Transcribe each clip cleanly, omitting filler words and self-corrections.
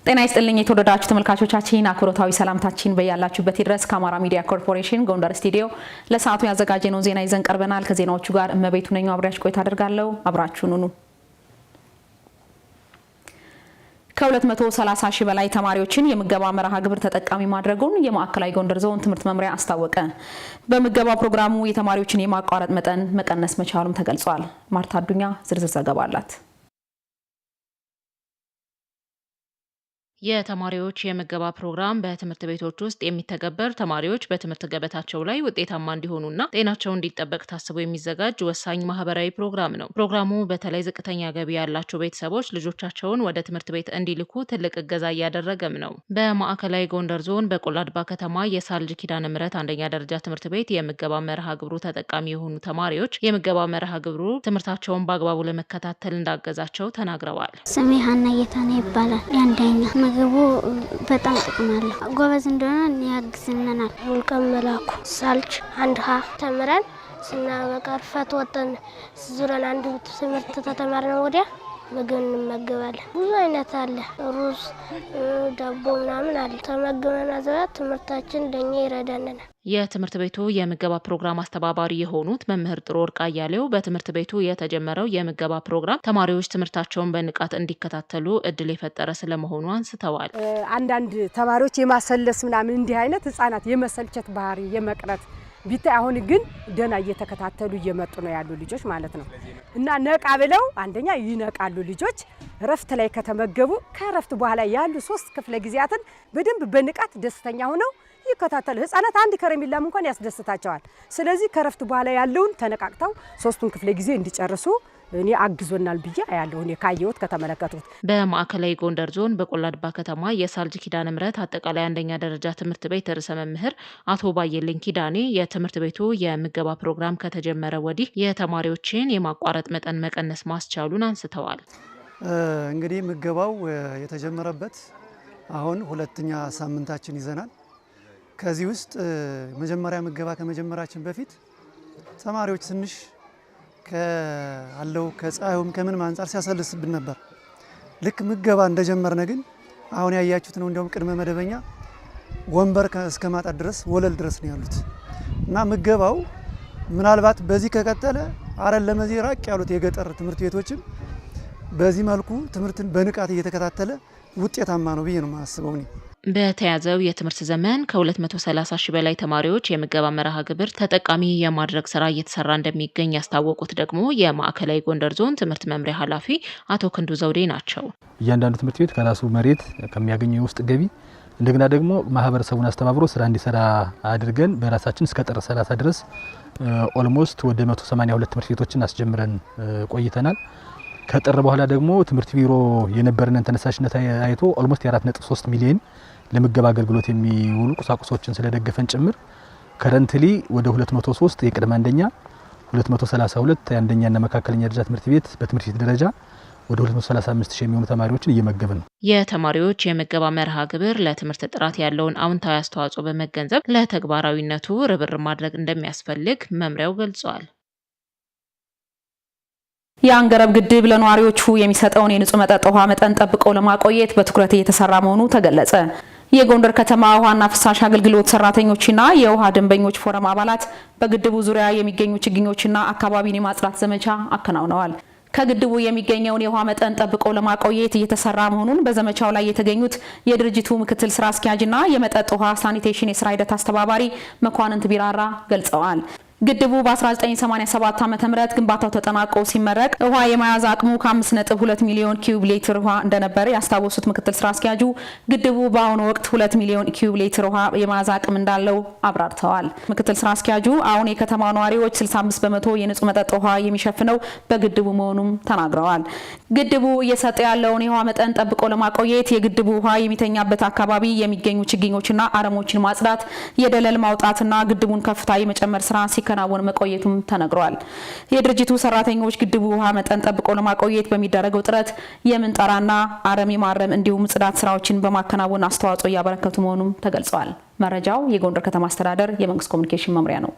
ጤና ይስጥልኝ የተወደዳችሁ ተመልካቾቻችን አክብሮታዊ ሰላምታችን በያላችሁበት ይድረስ። ከአማራ ሚዲያ ኮርፖሬሽን ጎንደር ስቱዲዮ ለሰዓቱ ያዘጋጀነው ዜና ይዘን ቀርበናል። ከዜናዎቹ ጋር እመቤቱ ነኝ አብራችሁ ቆይታ አደርጋለሁ። አብራችሁን ሁኑ። ከ230 ሺህ በላይ ተማሪዎችን የምገባ መርሃ ግብር ተጠቃሚ ማድረጉን የማዕከላዊ ጎንደር ዞን ትምህርት መምሪያ አስታወቀ። በምገባ ፕሮግራሙ የተማሪዎችን የማቋረጥ መጠን መቀነስ መቻሉም ተገልጿል። ማርታ አዱኛ ዝርዝር ዘገባ አላት። የተማሪዎች የምገባ ፕሮግራም በትምህርት ቤቶች ውስጥ የሚተገበር ተማሪዎች በትምህርት ገበታቸው ላይ ውጤታማ እንዲሆኑና ጤናቸው እንዲጠበቅ ታስቦ የሚዘጋጅ ወሳኝ ማህበራዊ ፕሮግራም ነው። ፕሮግራሙ በተለይ ዝቅተኛ ገቢ ያላቸው ቤተሰቦች ልጆቻቸውን ወደ ትምህርት ቤት እንዲልኩ ትልቅ እገዛ እያደረገም ነው። በማዕከላዊ ጎንደር ዞን በቆላድባ ከተማ የሳልጅ ኪዳነ ምሕረት አንደኛ ደረጃ ትምህርት ቤት የምገባ መርሃ ግብሩ ተጠቃሚ የሆኑ ተማሪዎች የምገባ መርሃ ግብሩ ትምህርታቸውን በአግባቡ ለመከታተል እንዳገዛቸው ተናግረዋል። ስሜ ሀና ጌታነ ይባላል። ያንደኛ ምግቡ በጣም ጥቅም አለው። ጎበዝ እንደሆነ ያግዝናል። ሙልቀም መላኩ ሳልች አንድ ሀ ተምረን ስናበቃ ፈት ወጠን ዙረን አንድ ትምህርት ተተማርነን ወዲያ ምግብ እንመገባለን። ብዙ አይነት አለ። ሩዝ፣ ዳቦ ምናምን አለ። ተመግበን አዘባት ትምህርታችን ለኛ ይረዳናል። የትምህርት ቤቱ የምገባ ፕሮግራም አስተባባሪ የሆኑት መምህር ጥሩ ወርቅ አያሌው በትምህርት ቤቱ የተጀመረው የምገባ ፕሮግራም ተማሪዎች ትምህርታቸውን በንቃት እንዲከታተሉ እድል የፈጠረ ስለመሆኑ አንስተዋል። አንዳንድ ተማሪዎች የማሰለስ ምናምን እንዲህ አይነት ህፃናት የመሰልቸት ባህሪ የመቅረት ቢታይ አሁን ግን ደና እየተከታተሉ እየመጡ ነው ያሉ ልጆች ማለት ነው። እና ነቃ ብለው አንደኛ ይነቃሉ ልጆች ረፍት ላይ ከተመገቡ ከረፍት በኋላ ያሉ 3 ክፍለ ጊዜያትን በደንብ በንቃት ደስተኛ ሆነው ይከታተሉ። ህፃናት አንድ ከረሜላም እንኳን ያስደስታቸዋል። ስለዚህ ከረፍት በኋላ ያለውን ተነቃቅተው 3ቱን ክፍለ ጊዜ እንዲጨርሱ እኔ አግዞናል ብዬ አያለሁ። እኔ ካየሁት ከተመለከቱት በማዕከላዊ ጎንደር ዞን በቆላድባ ከተማ የሳልጅ ኪዳነ ምሕረት አጠቃላይ አንደኛ ደረጃ ትምህርት ቤት ርዕሰ መምህር አቶ ባየልኝ ኪዳኔ የትምህርት ቤቱ የምገባ ፕሮግራም ከተጀመረ ወዲህ የተማሪዎችን የማቋረጥ መጠን መቀነስ ማስቻሉን አንስተዋል። እንግዲህ ምገባው የተጀመረበት አሁን 2ኛ ሳምንታችን ይዘናል። ከዚህ ውስጥ መጀመሪያ ምገባ ከመጀመራችን በፊት ተማሪዎች ትንሽ ካለው ከፀሐዩም ከምን አንፃር ሲያሰልስብን ነበር። ልክ ምገባ እንደጀመርነ ግን አሁን ያያችሁት ነው። እንደውም ቅድመ መደበኛ ወንበር እስከ ማጣት ድረስ ወለል ድረስ ነው ያሉት እና ምገባው ምናልባት በዚህ ከቀጠለ አረን ለመዚህ ራቅ ያሉት የገጠር ትምህርት ቤቶችም በዚህ መልኩ ትምህርትን በንቃት እየተከታተለ ውጤታማ ነው ብዬ ነው የማስበው። በተያዘው የትምህርት ዘመን ከ230 ሺህ በላይ ተማሪዎች የምገባ መርሃ ግብር ተጠቃሚ የማድረግ ስራ እየተሰራ እንደሚገኝ ያስታወቁት ደግሞ የማዕከላዊ ጎንደር ዞን ትምህርት መምሪያ ኃላፊ አቶ ክንዱ ዘውዴ ናቸው። እያንዳንዱ ትምህርት ቤት ከራሱ መሬት ከሚያገኘው የውስጥ ገቢ እንደገና ደግሞ ማህበረሰቡን አስተባብሮ ስራ እንዲሰራ አድርገን በራሳችን እስከ ጥር 30 ድረስ ኦልሞስት ወደ 182 ትምህርት ቤቶችን አስጀምረን ቆይተናል። ከጥር በኋላ ደግሞ ትምህርት ቢሮ የነበረንን ተነሳሽነት አይቶ ኦልሞስት 4.3 ሚሊዮን ለምገባ አገልግሎት የሚውሉ ቁሳቁሶችን ስለደገፈን ጭምር ከረንትሊ ወደ 203 የቅድመ አንደኛ 232 የአንደኛና መካከለኛ ደረጃ ትምህርት ቤት በትምህርት ቤት ደረጃ ወደ 235 ሺህ የሚሆኑ ተማሪዎችን እየመገብን ነው። የተማሪዎች የምገባ መርሃ ግብር ለትምህርት ጥራት ያለውን አዎንታዊ አስተዋጽኦ በመገንዘብ ለተግባራዊነቱ ርብርብ ማድረግ እንደሚያስፈልግ መምሪያው ገልጿል። የአንገረብ ግድብ ለነዋሪዎቹ የሚሰጠውን የንጹህ መጠጥ ውሃ መጠን ጠብቆ ለማቆየት በትኩረት እየተሰራ መሆኑ ተገለጸ። የጎንደር ከተማ ውሃና ፍሳሽ አገልግሎት ሰራተኞችና የውሃ ደንበኞች ፎረም አባላት በግድቡ ዙሪያ የሚገኙ ችግኞችና አካባቢን የማጽዳት ዘመቻ አከናውነዋል። ከግድቡ የሚገኘውን የውሃ መጠን ጠብቆ ለማቆየት እየተሰራ መሆኑን በዘመቻው ላይ የተገኙት የድርጅቱ ምክትል ስራ አስኪያጅና የመጠጥ ውሃ ሳኒቴሽን የስራ ሂደት አስተባባሪ መኳንንት ቢራራ ገልጸዋል። ግድቡ በ1987 ዓ.ም ግንባታው ተጠናቆ ሲመረቅ ውሃ የመያዝ አቅሙ ከ5.2 ሚሊዮን ኪዩብ ሊትር ውሃ እንደነበር ያስታወሱት ምክትል ስራ አስኪያጁ ግድቡ በአሁኑ ወቅት 2 ሚሊዮን ኪዩብ ሊትር ውሃ የመያዝ አቅም እንዳለው አብራርተዋል። ምክትል ስራ አስኪያጁ አሁን የከተማው ነዋሪዎች 65 በመቶ የንጹህ መጠጥ ውሃ የሚሸፍነው በግድቡ መሆኑን ተናግረዋል። ግድቡ እየሰጠ ያለውን የውሃ መጠን ጠብቆ ለማቆየት የግድቡ ውሃ የሚተኛበት አካባቢ የሚገኙ ችግኞችና አረሞችን ማጽዳት፣ የደለል ማውጣትና ግድቡን ከፍታ የመጨመር ስራ ሲከናወን መቆየቱም ተነግሯል። የድርጅቱ ሰራተኞች ግድቡ ውሃ መጠን ጠብቆ ለማቆየት በሚደረገው ጥረት የምንጠራና አረም የማረም እንዲሁም ጽዳት ስራዎችን በማከናወን አስተዋጽኦ እያበረከቱ መሆኑም ተገልጿል። መረጃው የጎንደር ከተማ አስተዳደር የመንግስት ኮሚኒኬሽን መምሪያ ነው።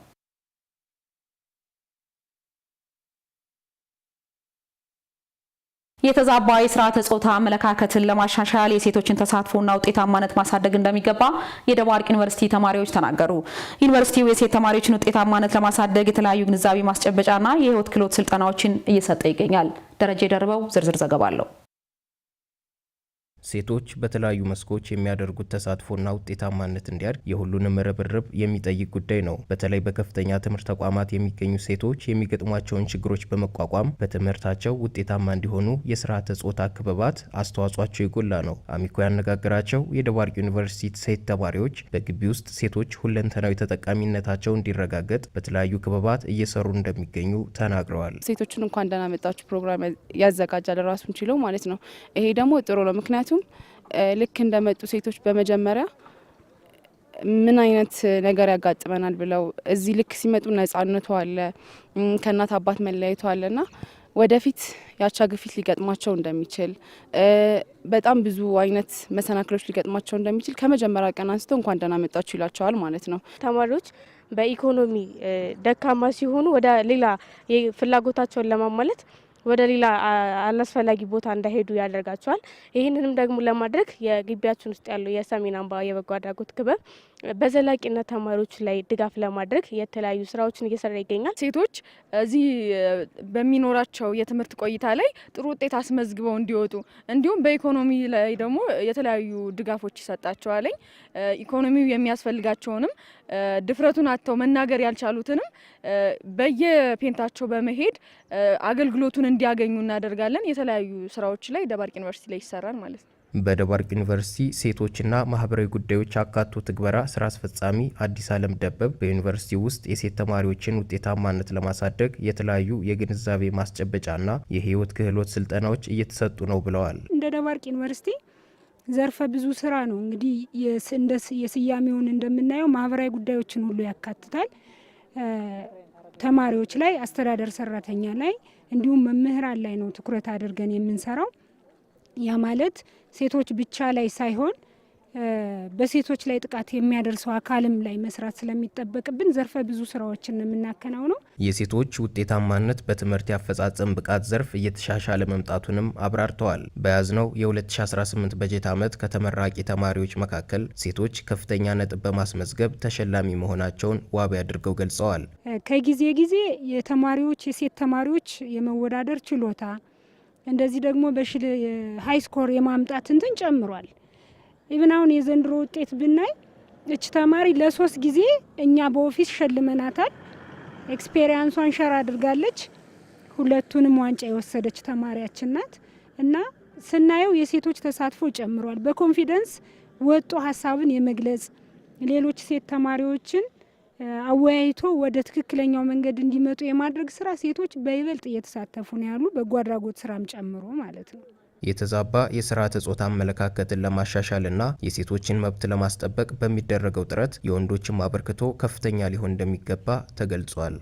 የተዛባ የስርዓተ ጾታ አመለካከትን ለማሻሻል የሴቶችን ተሳትፎና ውጤታማነት ማሳደግ እንደሚገባ የደባርቅ ዩኒቨርሲቲ ተማሪዎች ተናገሩ። ዩኒቨርሲቲው የሴት ተማሪዎችን ውጤታማነት ለማሳደግ የተለያዩ ግንዛቤ ማስጨበጫና የህይወት ክህሎት ስልጠናዎችን እየሰጠ ይገኛል። ደረጀ ደርበው ዝርዝር ዘገባ አለው። ሴቶች በተለያዩ መስኮች የሚያደርጉት ተሳትፎና ውጤታማነት እንዲያድግ የሁሉንም ርብርብ የሚጠይቅ ጉዳይ ነው። በተለይ በከፍተኛ ትምህርት ተቋማት የሚገኙ ሴቶች የሚገጥሟቸውን ችግሮች በመቋቋም በትምህርታቸው ውጤታማ እንዲሆኑ የስርዓተ ጾታ ክበባት አስተዋጽኦአቸው የጎላ ነው። አሚኮ ያነጋገራቸው የደባርቅ ዩኒቨርሲቲ ሴት ተማሪዎች በግቢ ውስጥ ሴቶች ሁለንተናዊ ተጠቃሚነታቸው እንዲረጋገጥ በተለያዩ ክበባት እየሰሩ እንደሚገኙ ተናግረዋል። ሴቶችን እንኳን ደህና መጣችሁ ፕሮግራም ያዘጋጃል ራሱን ችለው ማለት ነው። ይሄ ደግሞ ጥሩ ነው። ምክንያቱም ልክ እንደመጡ ሴቶች በመጀመሪያ ምን አይነት ነገር ያጋጥመናል ብለው እዚህ ልክ ሲመጡ ነጻነቱ አለ፣ ከእናት አባት መለያየቱ አለና ወደፊት ያቻ ግፊት ሊገጥማቸው እንደሚችል በጣም ብዙ አይነት መሰናክሎች ሊገጥማቸው እንደሚችል ከመጀመሪያ ቀን አንስተው እንኳን ደህና መጣችሁ ይላቸዋል ማለት ነው። ተማሪዎች በኢኮኖሚ ደካማ ሲሆኑ ወደ ሌላ ፍላጎታቸውን ለማሟላት ወደ ሌላ አላስፈላጊ ቦታ እንዳይሄዱ ያደርጋቸዋል። ይህንንም ደግሞ ለማድረግ የግቢያችን ውስጥ ያለው የሰሜን አምባ የበጎ አድራጎት ክበብ በዘላቂነት ተማሪዎች ላይ ድጋፍ ለማድረግ የተለያዩ ስራዎችን እየሰራ ይገኛል። ሴቶች እዚህ በሚኖራቸው የትምህርት ቆይታ ላይ ጥሩ ውጤት አስመዝግበው እንዲወጡ እንዲሁም በኢኮኖሚ ላይ ደግሞ የተለያዩ ድጋፎች ይሰጣቸዋል። ኢኮኖሚው የሚያስፈልጋቸውንም ድፍረቱን አጥተው መናገር ያልቻሉትንም በየፔንታቸው በመሄድ አገልግሎቱን እንዲያገኙ እናደርጋለን። የተለያዩ ስራዎች ላይ ደባርቅ ዩኒቨርሲቲ ላይ ይሰራል ማለት ነው። በደባርቅ ዩኒቨርሲቲ ሴቶችና ማህበራዊ ጉዳዮች አካቶ ትግበራ ስራ አስፈጻሚ አዲስ አለም ደበብ በዩኒቨርሲቲ ውስጥ የሴት ተማሪዎችን ውጤታማነት ለማሳደግ የተለያዩ የግንዛቤ ማስጨበጫና የህይወት ክህሎት ስልጠናዎች እየተሰጡ ነው ብለዋል። እንደ ደባርቅ ዩኒቨርሲቲ ዘርፈ ብዙ ስራ ነው እንግዲህ የስያሜውን እንደምናየው ማህበራዊ ጉዳዮችን ሁሉ ያካትታል። ተማሪዎች ላይ፣ አስተዳደር ሰራተኛ ላይ እንዲሁም መምህራን ላይ ነው ትኩረት አድርገን የምንሰራው። ያ ማለት ሴቶች ብቻ ላይ ሳይሆን በሴቶች ላይ ጥቃት የሚያደርሰው አካልም ላይ መስራት ስለሚጠበቅብን ዘርፈ ብዙ ስራዎችን የምናከናውነው። የሴቶች ውጤታማነት በትምህርት ያፈጻጸም ብቃት ዘርፍ እየተሻሻለ መምጣቱንም አብራርተዋል። በያዝነው የ2018 በጀት ዓመት ከተመራቂ ተማሪዎች መካከል ሴቶች ከፍተኛ ነጥብ በማስመዝገብ ተሸላሚ መሆናቸውን ዋቢ አድርገው ገልጸዋል። ከጊዜ ጊዜ የሴት ተማሪዎች የመወዳደር ችሎታ እንደዚህ ደግሞ ሃይ ስኮር የማምጣት እንትን ጨምሯል። ኢቭን አሁን የዘንድሮ ውጤት ብናይ እች ተማሪ ለ3 ጊዜ እኛ በኦፊስ ሸልመናታል። ኤክስፔሪያንሷን ሸር አድርጋለች። 2ቱንም ዋንጫ የወሰደች ተማሪያችን ናት እና ስናየው የሴቶች ተሳትፎ ጨምሯል። በኮንፊደንስ ወጦ ሀሳብን የመግለጽ ሌሎች ሴት ተማሪዎችን አወያይቶ ወደ ትክክለኛው መንገድ እንዲመጡ የማድረግ ስራ ሴቶች በይበልጥ እየተሳተፉ ነው ያሉ፣ በጎ አድራጎት ስራም ጨምሮ ማለት ነው። የተዛባ የስርዓተ ጾታ አመለካከትን ለማሻሻልና የሴቶችን መብት ለማስጠበቅ በሚደረገው ጥረት የወንዶችን አበርክቶ ከፍተኛ ሊሆን እንደሚገባ ተገልጿል።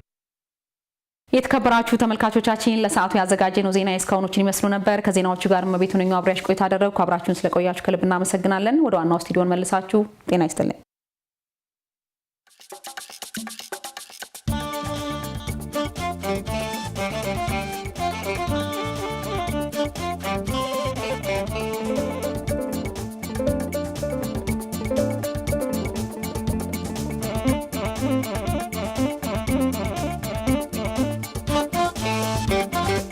የተከበራችሁ ተመልካቾቻችን ለሰዓቱ ያዘጋጀነው ዜና እስካሁኖችን ይመስሉ ነበር። ከዜናዎቹ ጋር መቤቱ ነኝ አብራችሁ ቆይታ አደረግኩ። አብራችሁን ስለቆያችሁ ከልብ እናመሰግናለን። ወደ ዋናው ስቱዲዮን መልሳችሁ ጤና ይስጥልኝ።